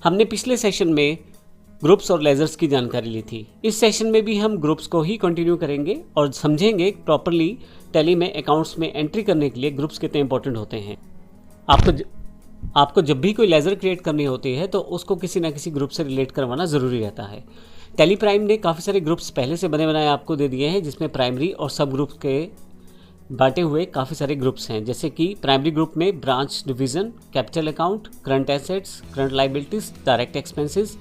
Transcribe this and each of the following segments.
हमने पिछले सेशन में ग्रुप्स और लेजर्स की जानकारी ली थी। इस सेशन में भी हम ग्रुप्स को ही कंटिन्यू करेंगे और समझेंगे प्रॉपरली टैली में अकाउंट्स में एंट्री करने के लिए ग्रुप्स कितने इंपॉर्टेंट होते हैं। आपको जब भी कोई लेजर क्रिएट करनी होती है तो उसको किसी ना किसी ग्रुप से रिलेट करवाना ज़रूरी रहता है। टैली प्राइम ने काफ़ी सारे ग्रुप्स पहले से बने बनाए आपको दे दिए हैं, जिसमें प्राइमरी और सब ग्रुप के बांटे हुए काफ़ी सारे ग्रुप्स हैं। जैसे कि प्राइमरी ग्रुप में branch division, capital account, current assets, current liabilities, direct expenses,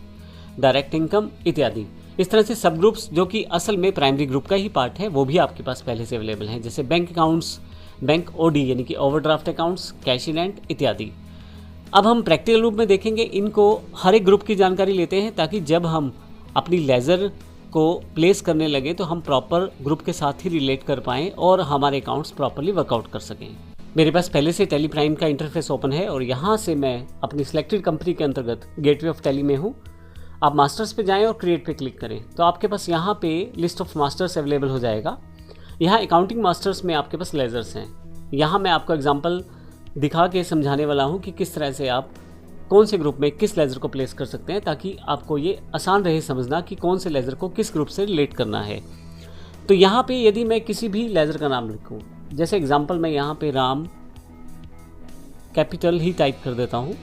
direct income इत्यादि। इस तरह से सब ग्रुप्स जो कि असल में प्राइमरी ग्रुप का ही पार्ट है वो भी आपके पास पहले से अवेलेबल हैं, जैसे बैंक अकाउंट्स, बैंक ओडी यानी कि overdraft accounts, cash in hand इत्यादि। अब हम प्रैक्टिकल रूप में देखेंगे, इनको हर एक ग्रुप की जानकारी लेते हैं ताकि जब हम अपनी लेजर को प्लेस करने लगे तो हम प्रॉपर ग्रुप के साथ ही रिलेट कर पाएँ और हमारे अकाउंट्स प्रॉपरली वर्कआउट कर सकें। मेरे पास पहले से टैली प्राइम का इंटरफेस ओपन है और यहाँ से मैं अपनी सिलेक्टेड कंपनी के अंतर्गत गेटवे ऑफ टैली में हूँ। आप मास्टर्स पे जाएं और क्रिएट पे क्लिक करें तो आपके पास यहाँ पे लिस्ट ऑफ मास्टर्स अवेलेबल हो जाएगा। यहाँ अकाउंटिंग मास्टर्स में आपके पास लेजर्स हैं। यहाँ मैं आपको एग्जांपल दिखा के समझाने वाला हूँ कि किस तरह से आप कौन से ग्रुप में किस लेजर को प्लेस कर सकते हैं, ताकि आपको ये आसान रहे समझना कि कौन से लेजर को किस ग्रुप से रिलेट करना है। तो यहाँ पे यदि मैं किसी भी लेजर का नाम लिखूँ, जैसे एग्जांपल मैं यहाँ पे राम कैपिटल ही टाइप कर देता हूँ,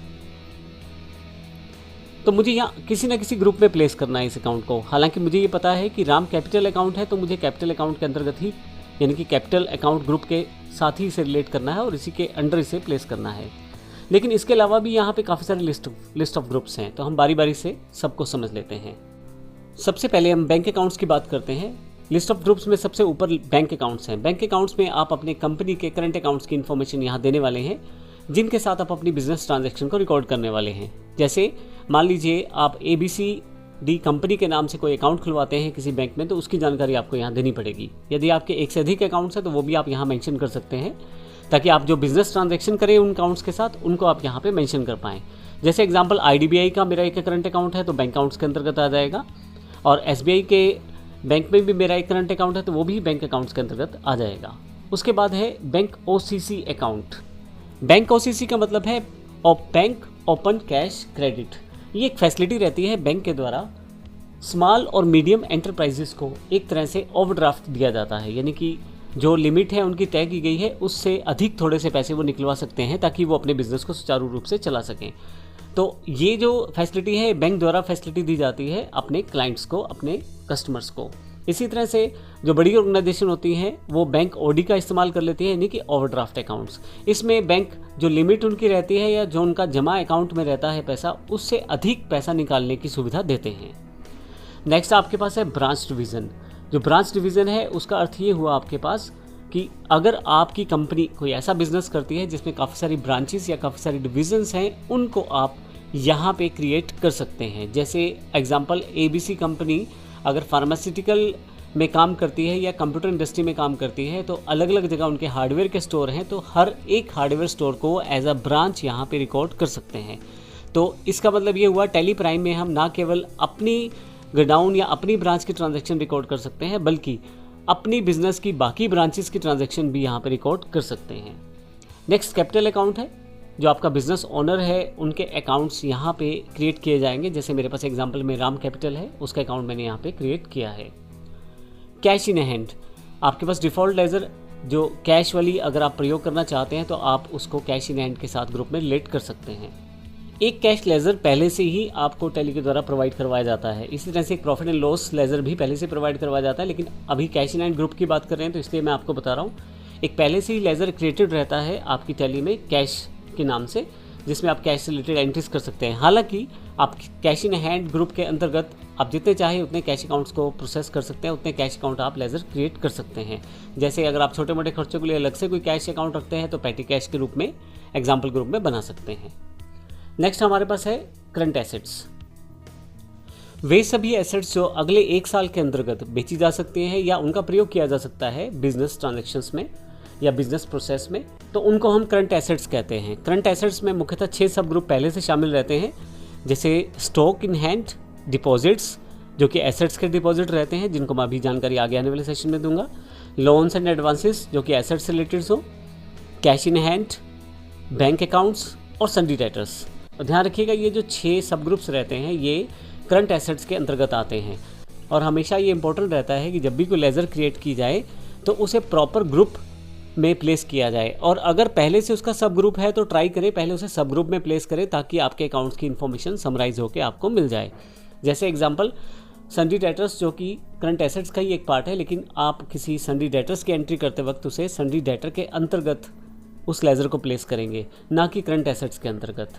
तो मुझे यहाँ किसी न किसी ग्रुप में प्लेस करना है इस अकाउंट को। हालांकि मुझे ये पता है कि राम कैपिटल अकाउंट है तो मुझे कैपिटल अकाउंट के अंतर्गत ही यानी कि कैपिटल अकाउंट ग्रुप के साथ ही इसे रिलेट करना है और इसी के अंडर इसे प्लेस करना है। लेकिन इसके अलावा भी यहाँ पे काफ़ी सारे लिस्ट ऑफ ग्रुप्स हैं, तो हम बारी बारी से सबको समझ लेते हैं। सबसे पहले हम बैंक अकाउंट्स की बात करते हैं। लिस्ट ऑफ ग्रुप्स में सबसे ऊपर बैंक अकाउंट्स हैं। बैंक अकाउंट्स में आप अपने कंपनी के करंट अकाउंट्स की इन्फॉर्मेशन यहाँ देने वाले हैं, जिनके साथ आप अपनी बिजनेस ट्रांजैक्शन को रिकॉर्ड करने वाले हैं। जैसे मान लीजिए आप ABCD कंपनी के नाम से कोई अकाउंट खुलवाते हैं किसी बैंक में, तो उसकी जानकारी आपको यहाँ देनी पड़ेगी। यदि आपके एक से अधिक अकाउंट्स हैं तो वो भी आप यहाँ मेंशन कर सकते हैं, ताकि आप जो बिजनेस ट्रांजैक्शन करें उन अकाउंट्स के साथ उनको आप यहाँ पे मेंशन कर पाएँ। जैसे एग्जांपल IDBI का मेरा एक करंट अकाउंट है तो बैंक अकाउंट्स के अंतर्गत आ जाएगा, और SBI के बैंक में भी मेरा एक करंट अकाउंट है तो वो भी बैंक अकाउंट्स के अंतर्गत आ जाएगा। उसके बाद है bank OCC account. Bank OCC का मतलब है बैंक ओपन कैश क्रेडिट। ये एक फैसिलिटी रहती है बैंक के द्वारा स्मॉल और मीडियम एंटरप्राइजेस को एक तरह से ओवरड्राफ्ट दिया जाता है, यानी कि जो लिमिट है उनकी तय की गई है उससे अधिक थोड़े से पैसे वो निकलवा सकते हैं ताकि वो अपने बिजनेस को सुचारू रूप से चला सकें। तो ये जो फैसिलिटी है बैंक द्वारा फैसिलिटी दी जाती है अपने क्लाइंट्स को, अपने कस्टमर्स को। इसी तरह से जो बड़ी ऑर्गेनाइजेशन होती हैं वो बैंक OD का इस्तेमाल कर लेती है, यानी कि ओवरड्राफ्ट अकाउंट्स। इसमें बैंक जो लिमिट उनकी रहती है या जो उनका जमा अकाउंट में रहता है पैसा, उससे अधिक पैसा निकालने की सुविधा देते हैं। नेक्स्ट आपके पास है ब्रांच डिवीज़न। जो ब्रांच डिवीज़न है उसका अर्थ ये हुआ आपके पास कि अगर आपकी कंपनी कोई ऐसा बिजनेस करती है जिसमें काफ़ी सारी ब्रांचेस या काफ़ी सारी डिवीजन्स हैं, उनको आप यहाँ पे क्रिएट कर सकते हैं। जैसे एग्जांपल ABC कंपनी अगर फार्मास्यूटिकल में काम करती है या कंप्यूटर इंडस्ट्री में काम करती है तो अलग अलग जगह उनके हार्डवेयर के स्टोर हैं, तो हर एक हार्डवेयर स्टोर को एज अ ब्रांच यहाँ पे रिकॉर्ड कर सकते हैं। तो इसका मतलब ये हुआ टैली प्राइम में हम ना केवल अपनी गोडाउन या अपनी ब्रांच की ट्रांजैक्शन रिकॉर्ड कर सकते हैं, बल्कि अपनी बिजनेस की बाकी ब्रांचेस की ट्रांजैक्शन भी यहाँ पे रिकॉर्ड कर सकते हैं। नेक्स्ट कैपिटल अकाउंट है। जो आपका बिजनेस ओनर है उनके अकाउंट्स यहाँ पे क्रिएट किए जाएंगे। जैसे मेरे पास एग्जांपल में राम कैपिटल है, उसका अकाउंट मैंने यहाँ पे क्रिएट किया है। कैश इन हैंड, आपके पास डिफ़ॉल्ट लेजर जो कैश वाली अगर आप प्रयोग करना चाहते हैं तो आप उसको कैश इन हैंड के साथ ग्रुप में रिलेट कर सकते हैं। एक कैश लेजर पहले से ही आपको टैली के द्वारा प्रोवाइड करवाया जाता है। इसी तरह से एक प्रॉफिट एंड लॉस लेजर भी पहले से प्रोवाइड करवाया जाता है, लेकिन अभी कैश इन हैंड ग्रुप की बात कर रहे हैं तो इसलिए मैं आपको बता रहा हूँ। एक पहले से ही लेजर क्रिएटेड रहता है आपकी टैली में कैश के नाम से, जिसमें आप कैश से रिलेटेड एंट्रीज कर सकते हैं। हालांकि आप कैश इन हैंड ग्रुप के अंतर्गत आप जितने चाहे उतने कैश अकाउंट्स को प्रोसेस कर सकते हैं, उतने कैश अकाउंट आप लेजर क्रिएट कर सकते हैं। जैसे अगर आप छोटे मोटे खर्चों के लिए अलग से कोई कैश अकाउंट रखते हैं तो पैटी कैश के रूप में एग्जाम्पल ग्रुप में बना सकते हैं। नेक्स्ट हमारे पास है करंट एसेट्स। वे सभी एसेट्स जो अगले 1 साल के अंतर्गत बेची जा सकती हैं या उनका प्रयोग किया जा सकता है बिजनेस ट्रांजैक्शंस में या बिजनेस प्रोसेस में, तो उनको हम करंट एसेट्स कहते हैं। करंट एसेट्स में मुख्यतः 6 सब ग्रुप पहले से शामिल रहते हैं, जैसे स्टॉक इन हैंड, डिपॉजिट्स जो कि एसेट्स के डिपॉजिट रहते हैं, जिनको मैं अभी जानकारी आगे आने वाले सेशन में दूंगा, लोन्स एंड एडवांसेस जो कि एसेट्स से रिलेटेड हो, cash in hand, bank accounts और सन्डी डेटर्स। ध्यान रखिएगा ये जो 6 सब ग्रुप्स रहते हैं ये करंट एसेट्स के अंतर्गत आते हैं और हमेशा ये इंपॉर्टेंट रहता है कि जब भी कोई लेज़र क्रिएट की जाए तो उसे प्रॉपर ग्रुप में प्लेस किया जाए, और अगर पहले से उसका सब ग्रुप है तो ट्राई करें पहले उसे सब ग्रुप में प्लेस करें ताकि आपके अकाउंट्स की इन्फॉर्मेशन समराइज होकर आपको मिल जाए। जैसे एग्जांपल सन्ड्री डेटर्स जो कि करंट एसेट्स का ही एक पार्ट है, लेकिन आप किसी सन्ड्री डेटर्स की एंट्री करते वक्त उसे सन्ड्री डेटर के अंतर्गत उस लेज़र को प्लेस करेंगे, ना कि करंट एसेट्स के अंतर्गत।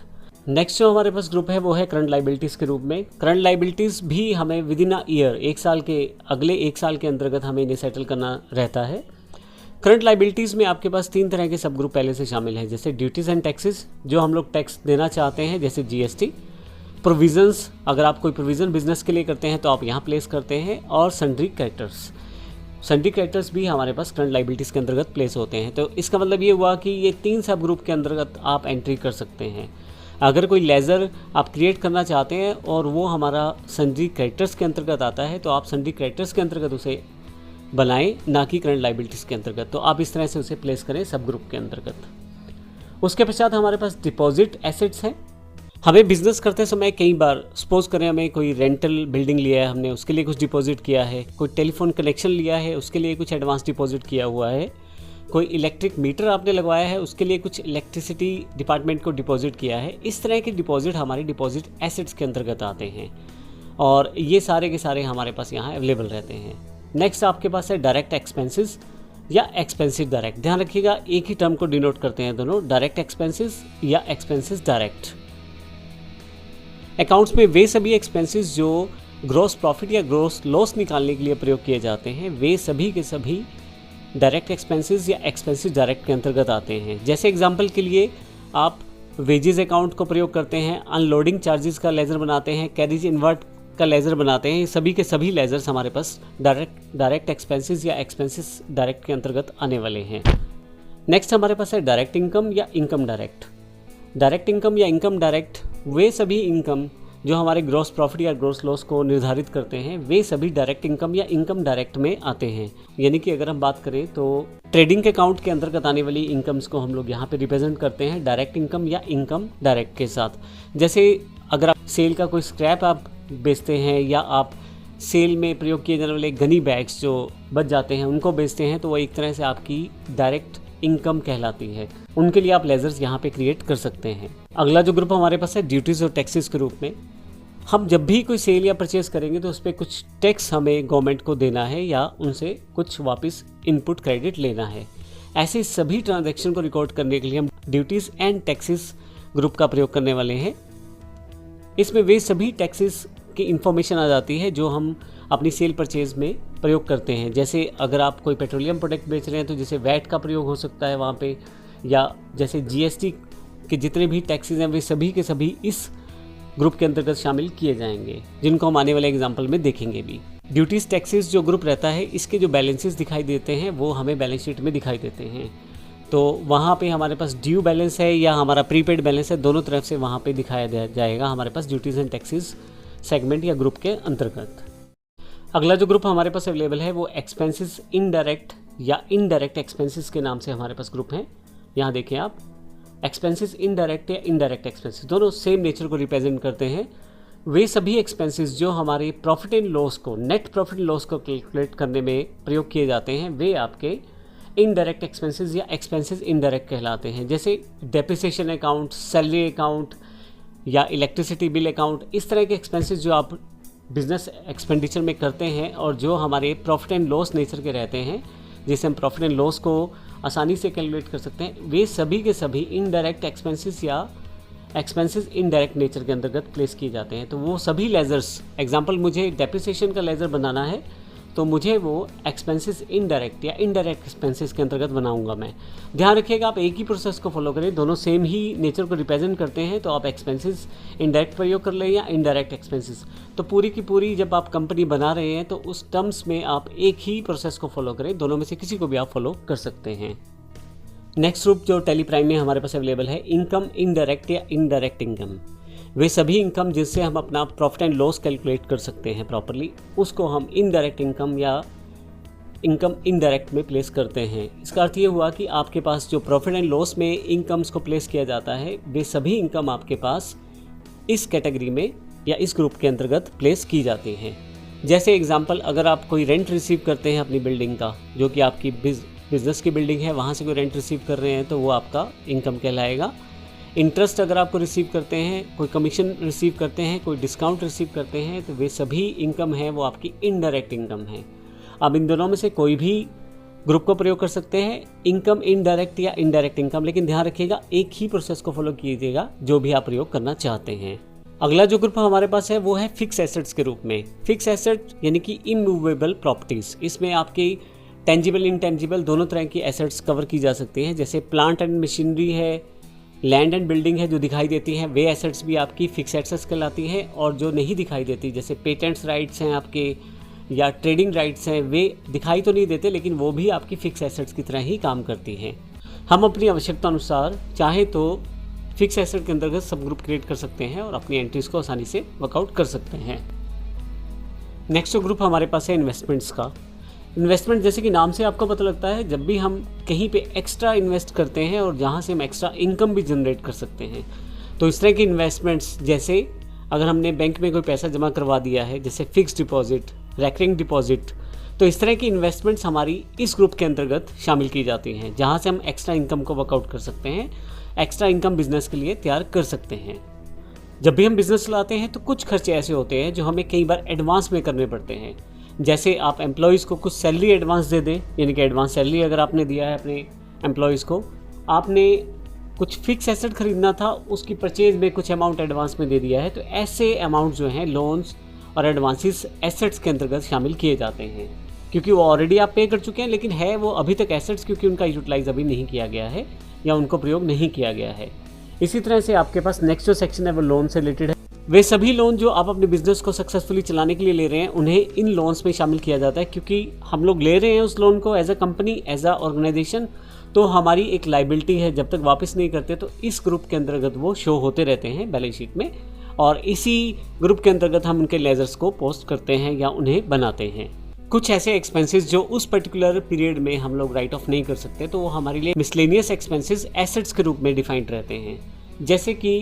नेक्स्ट जो हमारे पास ग्रुप है वो है करंट लाइबिलिटीज़ के रूप में। करंट लाइबिलिटीज़ भी हमें विद इन अ ईयर, अगले एक साल के अंतर्गत हमें इन्हें सेटल करना रहता है। करंट लाइबिलिटीज़ में आपके पास 3 तरह के सब ग्रुप पहले से शामिल हैं, जैसे ड्यूटीज़ एंड टैक्सेस जो हम लोग टैक्स देना चाहते हैं, जैसे GST, प्रोविजंस अगर आप कोई प्रोविज़न बिजनेस के लिए करते हैं तो आप यहाँ प्लेस करते हैं, और सन्ड्री क्रेडिटर्स। सन्ड्री क्रेडिटर्स भी हमारे पास करंट लाइबिलिटीज़ के अंतर्गत प्लेस होते हैं। तो इसका मतलब ये हुआ कि ये 3 सब ग्रुप के अंतर्गत आप एंट्री कर सकते हैं। अगर कोई लेज़र आप क्रिएट करना चाहते हैं और वो हमारा सन्ड्री क्रेडिटर्स के अंतर्गत आता है तो आप सन्ड्री क्रेडिटर्स के अंतर्गत उसे बनाएं, ना कि करंट लाइबिलिटीज़ के अंतर्गत। तो आप इस तरह से उसे प्लेस करें सब ग्रुप के अंतर्गत। उसके पश्चात हमारे पास डिपॉजिट एसेट्स हैं। हमें बिजनेस करते समय कई बार सपोज करें हमें कोई रेंटल बिल्डिंग लिया है, हमने उसके लिए कुछ डिपॉजिट किया है, कोई टेलीफोन कनेक्शन लिया है उसके लिए कुछ एडवांस डिपॉजिट किया हुआ है, कोई इलेक्ट्रिक मीटर आपने लगवाया है उसके लिए कुछ इलेक्ट्रिसिटी डिपार्टमेंट को डिपॉजिट किया है। इस तरह के डिपॉजिट हमारे डिपॉजिट एसेट्स के अंतर्गत आते हैं और ये सारे के सारे हमारे पास यहाँ अवेलेबल रहते हैं। नेक्स्ट आपके पास है डायरेक्ट एक्सपेंसेस या एक्सपेंसिव डायरेक्ट। ध्यान रखिएगा एक ही टर्म को डिनोट करते हैं दोनों, डायरेक्ट एक्सपेंसेस या एक्सपेंसेस डायरेक्ट। अकाउंट्स में वे सभी एक्सपेंसेस जो ग्रॉस प्रॉफिट या ग्रॉस लॉस निकालने के लिए प्रयोग किए जाते हैं वे सभी के सभी डायरेक्ट एक्सपेंसेस या एक्सपेंसेस डायरेक्ट के अंतर्गत आते हैं। जैसे एग्जांपल के लिए आप वेजेस अकाउंट को प्रयोग करते हैं, अनलोडिंग चार्जेस का लेज़र बनाते हैं, कैरेज इन्वर्ट का लेज़र बनाते हैं, सभी के सभी लेज़र्स हमारे पास डायरेक्ट एक्सपेंसेस या एक्सपेंसेस डायरेक्ट के अंतर्गत आने वाले हैं। नेक्स्ट हमारे पास है डायरेक्ट इनकम या इनकम डायरेक्ट। डायरेक्ट इनकम या इनकम डायरेक्ट वे सभी इनकम जो हमारे ग्रॉस प्रॉफिट या ग्रॉस लॉस को निर्धारित करते हैं वे सभी डायरेक्ट इनकम या इनकम डायरेक्ट में आते हैं। यानी कि अगर हम बात करें तो ट्रेडिंग के अकाउंट के अंतर्गत आने वाली इनकम्स को हम लोग यहाँ पे रिप्रेजेंट करते हैं डायरेक्ट इनकम या इनकम डायरेक्ट के साथ। जैसे अगर आप सेल का कोई स्क्रैप आप बेचते हैं या आप सेल में प्रयोग किए जाने वाले गनी बैग्स जो बच जाते हैं उनको बेचते हैं तो वो एक तरह से आपकी डायरेक्ट इनकम कहलाती है। उनके लिए आप लेज़र्स यहाँ पे क्रिएट कर सकते हैं। अगला जो ग्रुप हमारे पास है ड्यूटीज़ और टैक्सेस के रूप में। हम जब भी कोई सेल या परचेज़ करेंगे तो उस पर कुछ टैक्स हमें गवर्नमेंट को देना है या उनसे कुछ वापस इनपुट क्रेडिट लेना है। ऐसे सभी ट्रांजैक्शन को रिकॉर्ड करने के लिए हम ड्यूटीज़ एंड टैक्सेस ग्रुप का प्रयोग करने वाले हैं। इसमें वे सभी टैक्सेस की इन्फॉर्मेशन आ जाती है जो हम अपनी सेल परचेज़ में प्रयोग करते हैं। जैसे अगर आप कोई पेट्रोलियम प्रोडक्ट बेच रहे हैं तो जैसे वैट का प्रयोग हो सकता है वहाँ पे, या जैसे GST के जितने भी टैक्सेस हैं वे सभी के सभी इस ग्रुप के अंतर्गत शामिल किए जाएंगे, जिनको हम आने वाले एग्जाम्पल में देखेंगे भी। ड्यूटीज़ टैक्सेस जो ग्रुप रहता है इसके जो बैलेंसेस दिखाई देते हैं वो हमें बैलेंस शीट में दिखाई देते हैं। तो वहाँ पे हमारे पास ड्यू बैलेंस है या हमारा प्रीपेड बैलेंस है, दोनों तरफ से वहाँ पे दिखाया जाएगा हमारे पास ड्यूटीज़ एंड टैक्सेस सेगमेंट या ग्रुप के अंतर्गत। अगला जो ग्रुप हमारे पास अवेलेबल है वो एक्सपेंसेस इनडायरेक्ट या इनडायरेक्ट एक्सपेंसेस के नाम से हमारे पास ग्रुप हैं। यहाँ देखिए आप, एक्सपेंसेस इनडायरेक्ट या इनडायरेक्ट एक्सपेंसेस दोनों सेम नेचर को रिप्रेजेंट करते हैं। वे सभी एक्सपेंसेस जो हमारे प्रॉफिट एंड लॉस को, नेट प्रॉफिट एंड लॉस को कैलकुलेट करने में प्रयोग किए जाते हैं वे आपके इनडायरेक्ट एक्सपेंसेस या एक्सपेंसेस इनडायरेक्ट कहलाते हैं। जैसे डेप्रिसिएशन अकाउंट, सैलरी अकाउंट या इलेक्ट्रिसिटी बिल अकाउंट, इस तरह के एक्सपेंसेस जो आप बिजनेस एक्सपेंडिचर में करते हैं और जो हमारे प्रॉफिट एंड लॉस नेचर के रहते हैं, जिससे हम प्रॉफिट एंड लॉस को आसानी से कैलकुलेट कर सकते हैं, वे सभी के सभी इनडायरेक्ट एक्सपेंसेस या एक्सपेंसेस इनडायरेक्ट नेचर के अंतर्गत प्लेस किए जाते हैं। तो वो सभी लेज़र्स, एग्जांपल मुझे डेप्रिसिएशन का लेज़र बनाना है तो मुझे वो एक्सपेंसेस इनडायरेक्ट या इनडायरेक्ट एक्सपेंसेस के अंतर्गत बनाऊंगा मैं। ध्यान रखिएगा आप एक ही प्रोसेस को फॉलो करें, दोनों सेम ही नेचर को रिप्रेजेंट करते हैं। तो आप एक्सपेंसेस इनडायरेक्ट प्रयोग कर लें या इनडायरेक्ट एक्सपेंसेस, तो पूरी की पूरी जब आप कंपनी बना रहे हैं तो उस टर्म्स में आप एक ही प्रोसेस को फॉलो करें, दोनों में से किसी को भी आप फॉलो कर सकते हैं। नेक्स्ट ग्रुप जो टैली प्राइम में हमारे पास अवेलेबल है, इनकम इनडायरेक्ट या इनडायरेक्ट इनकम। वे सभी इनकम जिससे हम अपना प्रॉफिट एंड लॉस कैलकुलेट कर सकते हैं प्रॉपरली, उसको हम इनडायरेक्ट इनकम या इनकम इनडायरेक्ट में प्लेस करते हैं। इसका अर्थ ये हुआ कि आपके पास जो प्रॉफिट एंड लॉस में इनकम्स को प्लेस किया जाता है वे सभी इनकम आपके पास इस कैटेगरी में या इस ग्रुप के अंतर्गत प्लेस की जाती हैं। जैसे एग्जांपल, अगर आप कोई रेंट रिसीव करते हैं अपनी बिल्डिंग का, जो कि आपकी बिजनेस की बिल्डिंग है, वहाँ से कोई रेंट रिसीव कर रहे हैं तो वो आपका इनकम कहलाएगा। इंटरेस्ट अगर आपको रिसीव करते हैं, कोई कमीशन रिसीव करते हैं, कोई डिस्काउंट रिसीव करते हैं, तो वे सभी इनकम है वो आपकी इनडायरेक्ट इनकम है। अब इन दोनों में से कोई भी ग्रुप को प्रयोग कर सकते हैं, इनकम इनडायरेक्ट या इनडायरेक्ट इनकम, लेकिन ध्यान रखिएगा एक ही प्रोसेस को फॉलो कीजिएगा जो भी आप प्रयोग करना चाहते हैं। अगला जो ग्रुप हमारे पास है वो है फिक्स एसेट्स के रूप में। फिक्स एसेट यानी कि इमूवेबल प्रॉपर्टीज। इसमें आपकी टेंजिबल इंटेंजिबल दोनों तरह की एसेट्स कवर की जा सकती हैं। जैसे प्लांट एंड मशीनरी है, लैंड एंड बिल्डिंग है जो दिखाई देती हैं, वे एसेट्स भी आपकी फिक्स एसेट्स कहलाती हैं। और जो नहीं दिखाई देती, जैसे पेटेंट्स राइट्स हैं आपके या ट्रेडिंग राइट्स हैं, वे दिखाई तो नहीं देते लेकिन वो भी आपकी फिक्स एसेट्स की तरह ही काम करती हैं। हम अपनी आवश्यकता अनुसार चाहे तो फिक्स एसेट के अंतर्गत सब ग्रुप क्रिएट कर सकते हैं और अपनी एंट्रीज को आसानी से वर्कआउट कर सकते हैं। नेक्स्ट जो ग्रुप हमारे पास है इन्वेस्टमेंट्स का। इन्वेस्टमेंट जैसे कि नाम से आपको पता लगता है, जब भी हम कहीं पे एक्स्ट्रा इन्वेस्ट करते हैं और जहाँ से हम एक्स्ट्रा इनकम भी जनरेट कर सकते हैं, तो इस तरह की इन्वेस्टमेंट्स, जैसे अगर हमने बैंक में कोई पैसा जमा करवा दिया है, जैसे फिक्स डिपॉजिट, रेकरिंग डिपॉजिट, तो इस तरह की इन्वेस्टमेंट्स हमारी इस ग्रुप के अंतर्गत शामिल की जाती हैं, जहाँ से हम एक्स्ट्रा इनकम को वर्कआउट कर सकते हैं, एक्स्ट्रा इनकम बिजनेस के लिए तैयार कर सकते हैं। जब भी हम बिजनेस चलाते हैं तो कुछ खर्चे ऐसे होते हैं जो हमें कई बार एडवांस में करने पड़ते हैं। जैसे आप एम्प्लॉयज़ को कुछ सैलरी एडवांस दे दें, यानी कि एडवांस सैलरी अगर आपने दिया है अपने एम्प्लॉयज़ को, आपने कुछ फिक्स एसेट खरीदना था, उसकी परचेज में कुछ अमाउंट एडवांस में दे दिया है, तो ऐसे अमाउंट जो हैं लोन्स और एडवांसेस एसेट्स के अंतर्गत शामिल किए जाते हैं, क्योंकि वो ऑलरेडी आप पे कर चुके हैं, लेकिन है वो अभी तक एसेट्स, क्योंकि उनका यूटिलाइज अभी नहीं किया गया है या उनको प्रयोग नहीं किया गया है। इसी तरह से आपके पास नेक्स्ट जो सेक्शन है वो लोन से रिलेटेड है। वे सभी लोन जो आप अपने बिजनेस को सक्सेसफुली चलाने के लिए ले रहे हैं, उन्हें इन लोन्स में शामिल किया जाता है, क्योंकि हम लोग ले रहे हैं उस लोन को as a company, as a organization, तो हमारी एक लाइबिलिटी है। जब तक वापस नहीं करते तो इस ग्रुप के अंतर्गत वो शो होते रहते हैं बैलेंस शीट में, और इसी ग्रुप के अंतर्गत हम उनके लेजर्स को पोस्ट करते हैं या उन्हें बनाते हैं। कुछ ऐसे एक्सपेंसेस जो उस पर्टिकुलर पीरियड में हम लोग राइट ऑफ नहीं कर सकते, तो वो हमारे लिए मिसलेनियस एक्सपेंसेस एसेट्स के रूप में डिफाइंड रहते हैं। जैसे कि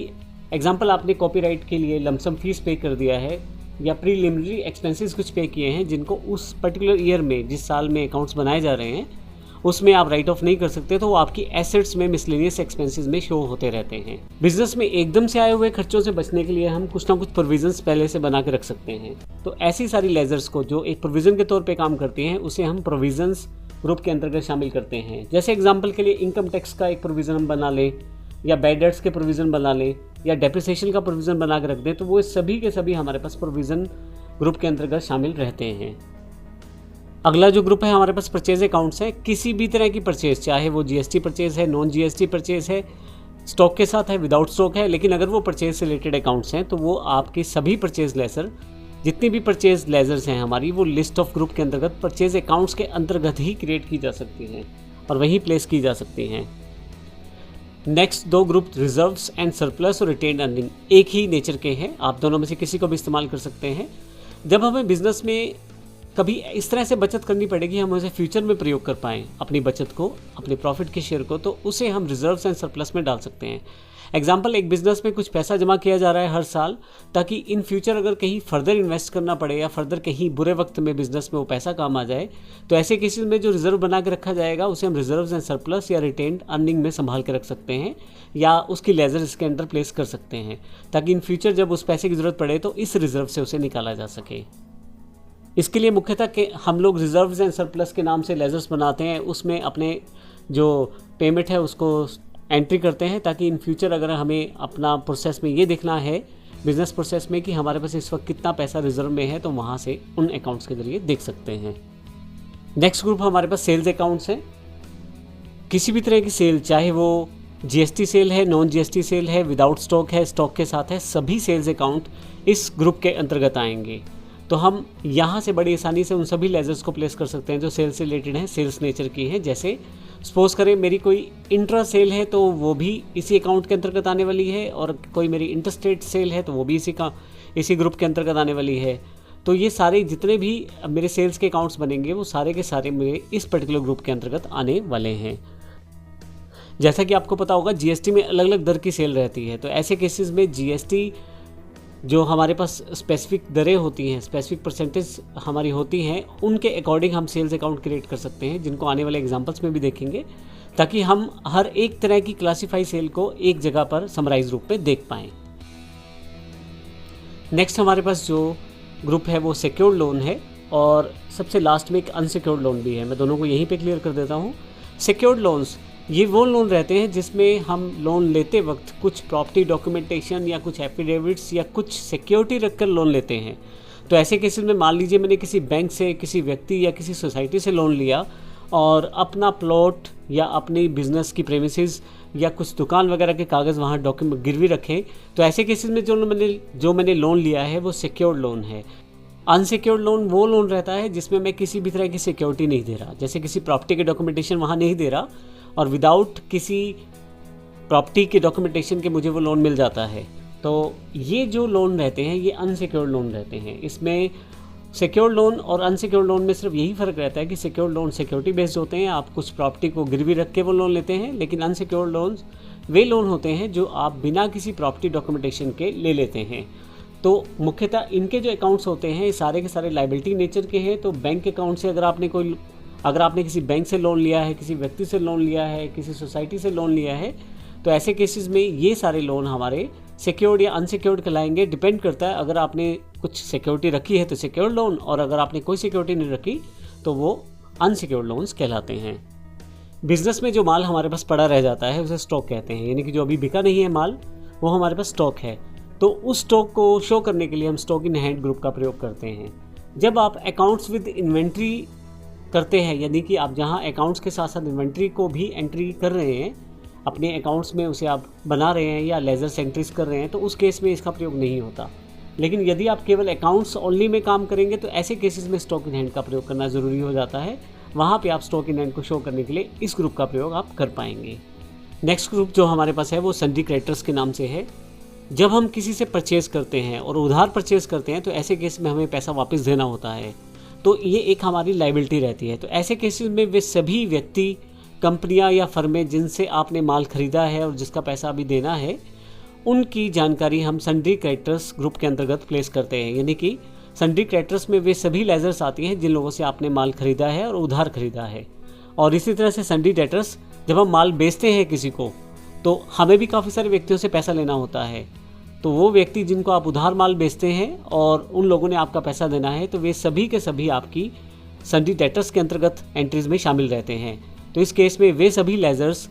एग्जांपल, आपने कॉपीराइट के लिए लमसम फीस पे कर दिया है या प्रीलिमिनरी एक्सपेंसेस कुछ पे किए हैं, जिनको उस पर्टिकुलर ईयर में, जिस साल में अकाउंट्स बनाए जा रहे हैं, उसमें आप राइट ऑफ नहीं कर सकते, तो वो आपकी एसेट्स में मिसलेनियस एक्सपेंसेस में शो होते रहते हैं। बिजनेस में एकदम से आए हुए खर्चों से बचने के लिए हम कुछ ना कुछ प्रोविजंस पहले से बना के रख सकते हैं। तो ऐसी सारी लेजर्स को जो एक प्रोविजन के तौर पे काम करती हैं, उसे हम प्रोविजंस ग्रुप के अंतर्गत शामिल करते हैं। जैसे एग्जाम्पल के लिए इनकम टैक्स का एक प्रोविजन हम बना लें, या बैड डेट्स के प्रोविजन बना लें, या डेप्रिसिएशन का प्रोविजन बना के रख दें, तो वो सभी के सभी हमारे पास प्रोविजन ग्रुप के अंतर्गत शामिल रहते हैं। अगला जो ग्रुप है हमारे पास परचेज अकाउंट्स है। किसी भी तरह की परचेज, चाहे वो जीएसटी परचेज है, नॉन जीएसटी परचेज है, स्टॉक के साथ है, विदाउट स्टॉक है, लेकिन अगर वो परचेज से रिलेटेड अकाउंट्स हैं तो वो आपके सभी परचेज लेजर, जितनी भी परचेज लेजर्स हैं हमारी, वो लिस्ट ऑफ ग्रुप के अंतर्गत परचेज अकाउंट्स के अंतर्गत ही क्रिएट की जा सकती हैं और वहीं प्लेस की जा सकती हैं। नेक्स्ट दो ग्रुप रिजर्व्स एंड सरप्लस और रिटेन्ड अर्निंग एक ही नेचर के हैं, आप दोनों में से किसी को भी इस्तेमाल कर सकते हैं। जब हमें बिजनेस में कभी इस तरह से बचत करनी पड़ेगी, हम उसे फ्यूचर में प्रयोग कर पाएँ अपनी बचत को, अपने प्रॉफिट के शेयर को, तो उसे हम रिजर्व्स एंड सरप्लस में डाल सकते हैं। एग्जाम्पल, एक बिजनेस में कुछ पैसा जमा किया जा रहा है हर साल, ताकि इन फ्यूचर अगर कहीं फर्दर इन्वेस्ट करना पड़े या फर्दर कहीं बुरे वक्त में बिजनेस में वो पैसा काम आ जाए, तो ऐसे केसेस में जो रिजर्व बना के रखा जाएगा उसे हम रिजर्व्स एंड सरप्लस या रिटेन्ड अर्निंग में संभाल के रख सकते हैं, या उसकी लेजर इसके अंदर प्लेस कर सकते हैं, ताकि इन फ्यूचर जब उस पैसे की ज़रूरत पड़े तो इस रिजर्व से उसे निकाला जा सके। इसके लिए मुख्यतः कि हम लोग रिजर्व्स एंड सरप्लस के नाम से लेजर्स बनाते हैं, उसमें अपने जो पेमेंट है उसको एंट्री करते हैं, ताकि इन फ्यूचर अगर हमें अपना प्रोसेस में ये देखना है, बिजनेस प्रोसेस में, कि हमारे पास इस वक्त कितना पैसा रिजर्व में है, तो वहाँ से उन अकाउंट्स के जरिए देख सकते हैं। नेक्स्ट ग्रुप हमारे पास सेल्स अकाउंट्स हैं। किसी भी तरह की सेल, चाहे वो जीएसटी सेल है, नॉन जीएसटी सेल है, विदाउट स्टॉक है, स्टॉक के साथ है, सभी सेल्स अकाउंट इस ग्रुप के अंतर्गत आएंगे। तो हम यहाँ से बड़ी आसानी से उन सभी लेजर्स को प्लेस कर सकते हैं जो सेल्स से रिलेटेड हैं, सेल्स नेचर की हैं। जैसे सपोज करें मेरी कोई इंट्रा सेल है तो वो भी इसी अकाउंट के अंतर्गत आने वाली है, और कोई मेरी इंटरस्टेट सेल है तो वो भी इसी ग्रुप के अंतर्गत आने वाली है। तो ये सारे जितने भी मेरे सेल्स के अकाउंट्स बनेंगे वो सारे के सारे मेरे इस पर्टिकुलर ग्रुप के अंतर्गत आने वाले हैं। जैसा कि आपको पता होगा, जीएसटी में अलग अलग दर की सेल रहती है, तो ऐसे केसेस में जीएसटी जो हमारे पास स्पेसिफिक दरें होती हैं, स्पेसिफिक परसेंटेज हमारी होती हैं, उनके अकॉर्डिंग हम सेल्स अकाउंट क्रिएट कर सकते हैं, जिनको आने वाले एग्जांपल्स में भी देखेंगे, ताकि हम हर एक तरह की क्लासीफाई सेल को एक जगह पर समराइज रूप में देख पाएँ। नेक्स्ट हमारे पास जो ग्रुप है वो सिक्योर्ड लोन है, और सबसे लास्ट में एक अनसिक्योर्ड लोन भी है। मैं दोनों को यहीं पे क्लियर कर देता हूँ। सिक्योर्ड लोन्स ये वो लोन रहते हैं जिसमें हम लोन लेते वक्त कुछ प्रॉपर्टी डॉक्यूमेंटेशन या कुछ एफिडेविट्स या कुछ सिक्योरिटी रखकर लोन लेते हैं। तो ऐसे केसेस में मान लीजिए मैंने किसी बैंक से, किसी व्यक्ति या किसी सोसाइटी से लोन लिया और अपना प्लॉट या अपनी बिजनेस की प्रेमिसेस या कुछ दुकान वगैरह के कागज़ वहाँ डॉक्यूमेंट गिरवी रखें, तो ऐसे केसेस में जो मैंने लोन लिया है वो सिक्योर्ड लोन है। अनसिक्योर्ड लोन वो लोन रहता है जिसमें मैं किसी भी तरह की सिक्योरिटी नहीं दे रहा, जैसे किसी प्रॉपर्टी के डॉक्यूमेंटेशन वहाँ नहीं दे रहा और विदाउट किसी प्रॉपर्टी के डॉक्यूमेंटेशन के मुझे वो लोन मिल जाता है। तो ये जो लोन रहते हैं ये अनसिक्योर्ड लोन रहते हैं। इसमें सिक्योर्ड लोन और अनसिक्योर्ड लोन में सिर्फ यही फ़र्क रहता है कि सिक्योर्ड लोन सिक्योरिटी बेस्ड होते हैं, आप कुछ प्रॉपर्टी को गिरवी रख के वो लोन लेते हैं, लेकिन अनसिक्योर्ड लोन्स वे लोन होते हैं जो आप बिना किसी प्रॉपर्टी डॉक्यूमेंटेशन के ले लेते हैं। तो मुख्यतः इनके जो अकाउंट्स होते हैं सारे के सारे लायबिलिटी नेचर के हैं। तो बैंक अकाउंट से अगर आपने किसी बैंक से लोन लिया है, किसी व्यक्ति से लोन लिया है, किसी सोसाइटी से लोन लिया है, तो ऐसे केसेस में ये सारे लोन हमारे सिक्योर्ड या अनसिक्योर्ड कहलाएंगे। डिपेंड करता है, अगर आपने कुछ सिक्योरिटी रखी है तो सिक्योर्ड लोन, और अगर आपने कोई सिक्योरिटी नहीं रखी तो वो अनसिक्योर्ड लोन्स कहलाते हैं। बिजनेस में जो माल हमारे पास पड़ा रह जाता है उसे स्टॉक कहते हैं, यानी कि जो अभी बिका नहीं है माल वो हमारे पास स्टॉक है। तो उस स्टॉक को शो करने के लिए हम स्टॉक इन हैंड ग्रुप का प्रयोग करते हैं। जब आप अकाउंट्स विद इन्वेंट्री करते हैं, यानी कि आप जहां अकाउंट्स के साथ साथ इन्वेंट्री को भी एंट्री कर रहे हैं अपने अकाउंट्स में, उसे आप बना रहे हैं या लेजर एंट्रीज कर रहे हैं, तो उस केस में इसका प्रयोग नहीं होता। लेकिन यदि आप केवल अकाउंट्स ओनली में काम करेंगे तो ऐसे केसेस में स्टॉक इन हैंड का प्रयोग करना ज़रूरी हो जाता है। वहाँ पे आप स्टॉक इन हैंड को शो करने के लिए इस ग्रुप का प्रयोग आप कर पाएंगे। नेक्स्ट ग्रुप जो हमारे पास है वो सन्ड्री क्रेडिटर्स के नाम से है। जब हम किसी से परचेज़ करते हैं और उधार परचेज़ करते हैं तो ऐसे केस में हमें पैसा वापस देना होता है, तो ये एक हमारी लायबिलिटी रहती है। तो ऐसे केसेस में वे सभी व्यक्ति, कंपनियां या फर्में जिनसे आपने माल खरीदा है और जिसका पैसा अभी देना है, उनकी जानकारी हम सन्ड्री क्रेडिटर्स ग्रुप के अंतर्गत प्लेस करते हैं। यानी कि सन्ड्री क्रेडिटर्स में वे सभी लेजर्स आती हैं जिन लोगों से आपने माल खरीदा है और उधार खरीदा है। और इसी तरह से सन्ड्री डेटर्स, जब हम माल बेचते हैं किसी को तो हमें भी काफ़ी सारे व्यक्तियों से पैसा लेना होता है। तो वो व्यक्ति जिनको आप उधार माल बेचते हैं और उन लोगों ने आपका पैसा देना है, तो वे सभी के सभी आपकी सन्ड्री डेटर्स के अंतर्गत एंट्रीज में शामिल रहते हैं। तो इस केस में वे सभी लेजर्स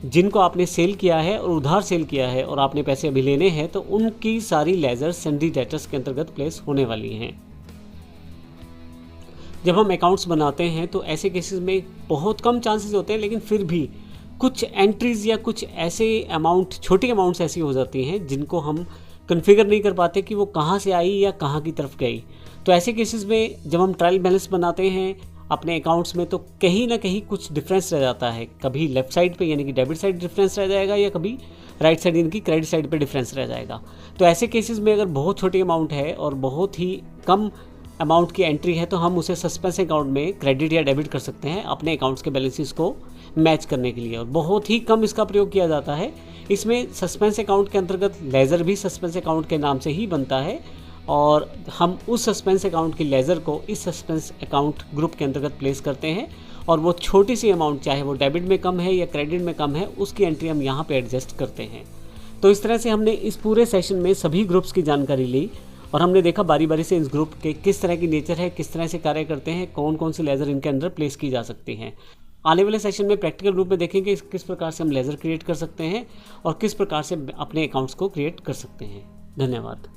जिनको आपने सेल किया है और उधार सेल किया है और आपने पैसे अभी लेने हैं, तो उनकी सारी लेजर्स सन्ड्री डेटर्स के अंतर्गत प्लेस होने वाली हैं। जब हम अकाउंट्स बनाते हैं तो ऐसे केसेस में बहुत कम चांसेस होते हैं, लेकिन फिर भी कुछ एंट्रीज या कुछ ऐसे अमाउंट, छोटी अमाउंट्स ऐसी हो जाती हैं जिनको हम कन्फिगर नहीं कर पाते कि वो कहाँ से आई या कहाँ की तरफ गई। तो ऐसे केसेस में जब हम ट्रायल बैलेंस बनाते हैं अपने अकाउंट्स में तो कहीं ना कहीं कुछ डिफरेंस रह जाता है। कभी लेफ्ट साइड पे यानी कि डेबिट साइड डिफरेंस रह जाएगा, या कभी राइट साइड यानी कि क्रेडिट साइड पे डिफरेंस रह जाएगा। तो ऐसे केसेस में अगर बहुत छोटी अमाउंट है और बहुत ही कम अमाउंट की एंट्री है तो हम उसे सस्पेंस अकाउंट में क्रेडिट या डेबिट कर सकते हैं अपने अकाउंट्स के बैलेंसेस को मैच करने के लिए, और बहुत ही कम इसका प्रयोग किया जाता है। इसमें सस्पेंस अकाउंट के अंतर्गत लेज़र भी सस्पेंस अकाउंट के नाम से ही बनता है, और हम उस सस्पेंस अकाउंट की लेज़र को इस सस्पेंस अकाउंट ग्रुप के अंतर्गत प्लेस करते हैं, और वो छोटी सी अमाउंट चाहे वो डेबिट में कम है या क्रेडिट में कम है उसकी एंट्री हम यहाँ पे एडजस्ट करते हैं। तो इस तरह से हमने इस पूरे सेशन में सभी ग्रुप्स की जानकारी ली और हमने देखा बारी बारी से इस ग्रुप के किस तरह की नेचर है, किस तरह से कार्य करते हैं, कौन कौन से लेज़र इनके अंदर प्लेस की जा सकती हैं। आने वाले सेशन में प्रैक्टिकल ग्रुप में देखेंगे किस प्रकार से हम लेज़र क्रिएट कर सकते हैं और किस प्रकार से अपने अकाउंट्स को क्रिएट कर सकते हैं। धन्यवाद।